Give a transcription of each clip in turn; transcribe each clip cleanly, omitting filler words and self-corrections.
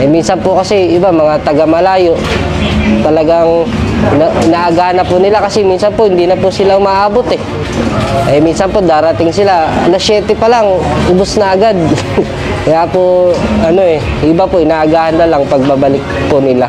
Eh minsan po kasi iba mga taga malayo, talagang inaagahan na po nila kasi minsan po hindi na po sila umaabot eh. Eh minsan po darating sila, alas 7 pa lang, ubos na agad. Kaya po iba po inaagahan na lang pagbabalik po nila.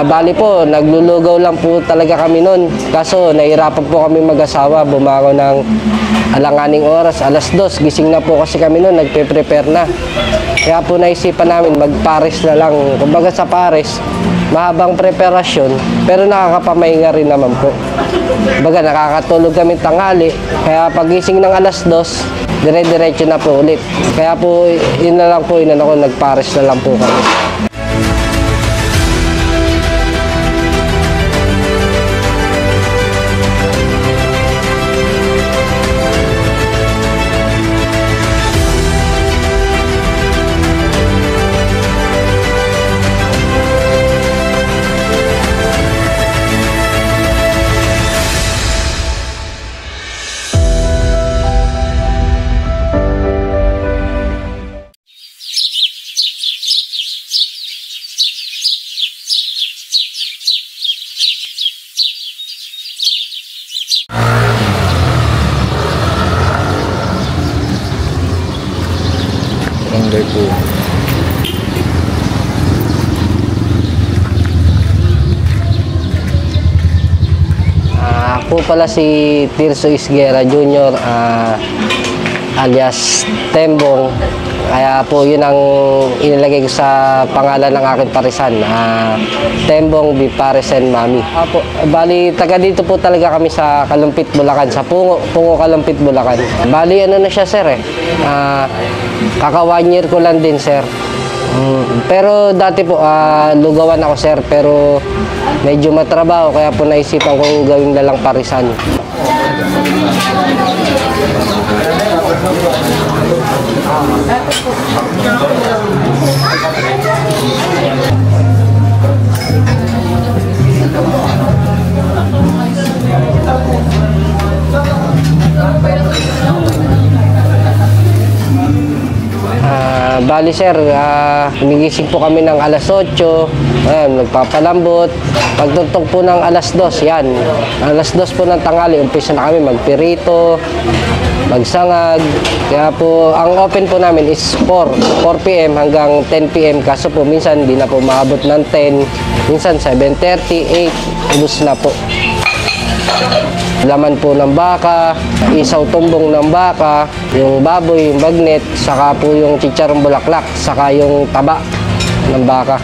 Bali po, naglulugaw lang po talaga kami noon. Kaso nahirapan po kami mag-asawa, bumangon ng alanganing oras, alas 2. Gising na po kasi kami noon, nagpe-prepare na. Kaya po naisipan namin mag-pares na lang. Kumbaga sa pares, mahabang preparasyon, pero nakakapamahinga rin naman po. Kumbaga nakakatulog kami tanghali, kaya pagising ng alas 2, dire-diretso na po ulit. Kaya po, yun na lang po, nagpares na lang po kami. Barangay po. Ako pala si Tirso Isguera Jr. Alias Tembong. Kaya po yun ang inilagay ko sa pangalan ng aking parisan. Tembong Bipares and Mami. Bali, taga dito po talaga kami sa Kalumpit, Bulacan. Sa Pungo Kalumpit, Bulacan. Bali, ano na siya sir eh. Kaka 1 year ko lang din sir. Pero dati po, lugawan ako sir. Pero medyo matrabaho. Kaya po naisipan kong gawin na lang parisan. Bali sir, humigising po kami ng alas 8, ayan, nagpapalambot. Pagtutok po ng alas 2, yan. Alas 2 po ng tanghali, umpisa na kami magpirito, magsangag. Kaya po, ang open po namin is 4 p.m. hanggang 10 p.m. Kaso po, minsan hindi na po maabot ng 10, minsan 7:30, 8, ubos na po. Laman po ng baka, isaw tumbong ng baka, yung baboy, yung bagnet, saka po yung chicharong bulaklak, saka yung taba ng baka.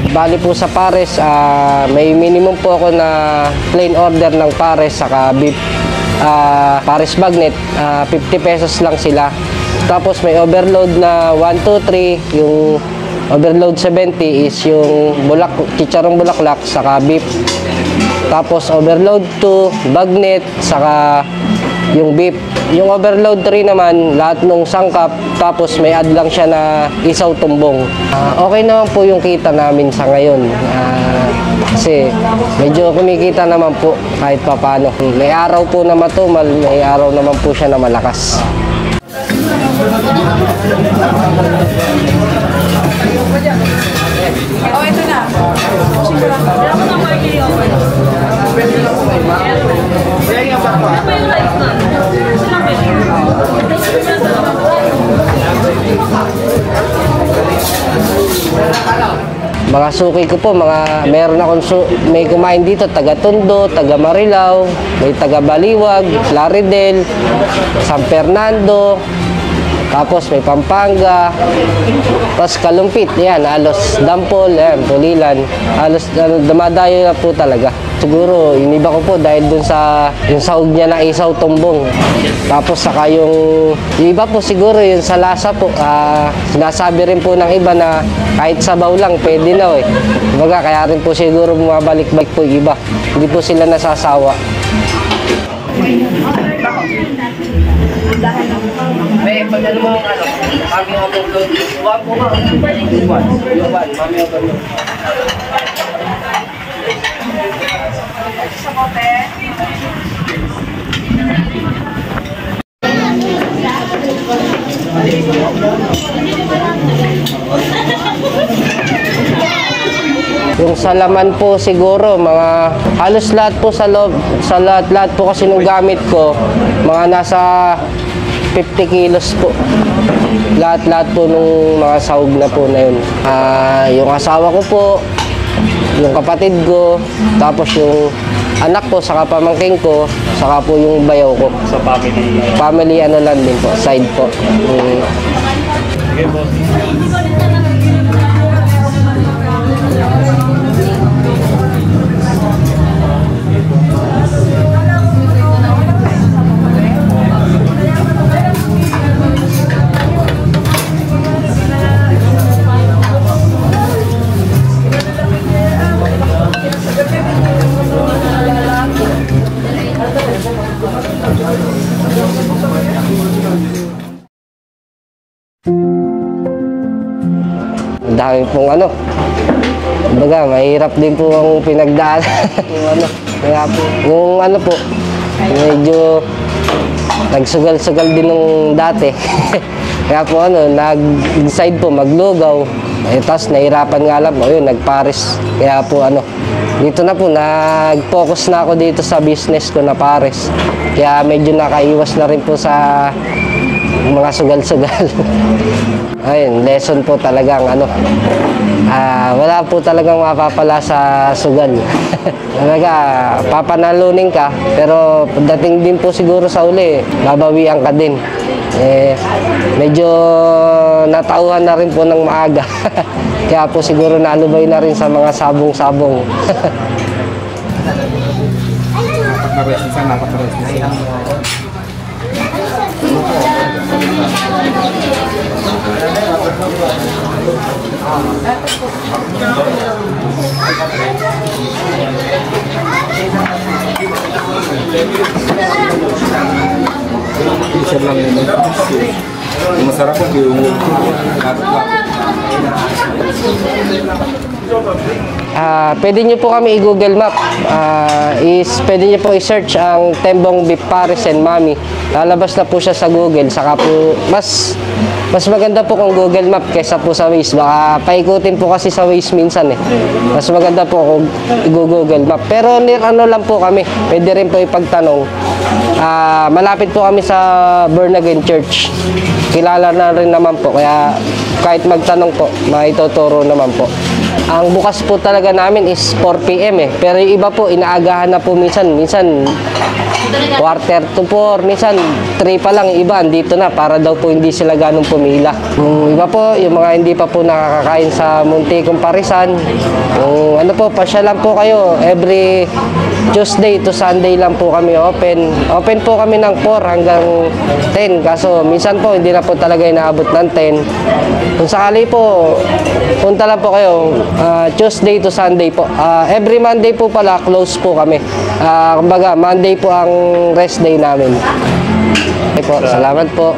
Bali po sa pares, may minimum po ako na plain order ng pares saka beef pares bagnet, 50 pesos lang sila. Tapos may overload na 1, 2, 3, yung overload 70 is yung chicharong bulaklak saka beef. Tapos overload 2, bagnet saka yung beef. Yung overload 3 naman, lahat ng sangkap, tapos may add lang siya na isaw tumbong. Okay naman po yung kita namin sa ngayon. Kasi medyo kumikita naman po kahit papano. May araw po na matumal, may araw naman po siya na malakas. Oh, ito na. Ako na party open. Kaya yung ba pa? Ano yung lights na? Sila pwede. Mga suki ko po, meron akong may kumain dito, taga Tondo, taga Marilao, may taga Baliwag, Plaridel, San Fernando, tapos may Pampanga, tapos Kalumpit, yan, Alos Dampol, yan, Pulilan, halos dumadayo na po talaga. Siguro, iniba ko po dahil dun sa yung sahog niya na isaw tumbong. Tapos saka yung iba po siguro yung sa lasa po. Sinasabi rin po ng iba na kahit sabaw lang, pwede na eh. Kumbaga, kaya rin po siguro bumabalik-balik po yung iba. Hindi po sila nasasawa. May pag ano mo kami overload. Wag mo ba? Mami overload. Sa kote. Yung sa laman po siguro, mga halos lahat po sa loob, sa lahat po kasi nung gamit ko, mga nasa 50 kilos po. Lahat po nung mga sahog na po na yun. Yung asawa ko po, yung kapatid ko, tapos yung anak ko, saka pamangking ko, saka po yung bayaw ko. Sa family. Family ano lang din po, side po. Okay, boss. Dami pong ano. Kumbaga, mahirap din po ang pinagdaan. Yung ano po, medyo nagsugal-sugal din nung dati. Kaya po ano, nag-decide po maglugaw. Tapos nahirapan nga lang po, yun, nagpares. Kaya po ano, dito na po, nag-focus na ako dito sa business ko na pares. Kaya medyo nakaiwas na rin po sa mga sugal-sugal. Ayun, lesson po talagang ano, wala po talagang mapapala sa sugal. Talaga, papanalunin ka, pero pagdating din po siguro sa uli, babawian ka din. Medyo natauhan na rin po ng maaga. Kaya po siguro nalubay na rin sa mga sabong-sabong. Isa lang yun. Masarap ang diungol. Pwede nyo po kami i-Google Map. Pwede nyo po i-search ang Tembong Beef Pares and Mami. Lalabas na po siya sa Google. Saka po, mas maganda po kung Google Map kaysa po sa Waze. Baka paikutin po kasi sa Waze minsan eh. Mas maganda po kung i-Google Map. Pero near ano lang po kami. Pwede rin po ipagtanong. Malapit po kami sa Born Again Church. Kilala na rin naman po. Kaya kahit magtanong po, maituturo naman po. Ang bukas po talaga namin is 4 PM eh. Pero yung iba po, inaagahan na po minsan. Minsan, 3:45, minsan 3 pa lang. Yung iba, andito na para daw po hindi sila ganong pumila. Yung iba po, yung mga hindi pa po nakakakain sa Muntikong Parisan. Yung ano po, pasya lang po kayo. Every Tuesday to Sunday lang po kami open. Open po kami ng 4 hanggang 10. Kaso minsan po, hindi na po talaga inaabot ng 10. Kung sakali po, punta lang po kayo. Tuesday to Sunday po. Every Monday po pala, close po kami. Kumbaga, Monday po ang rest day namin. Okay po, salamat po.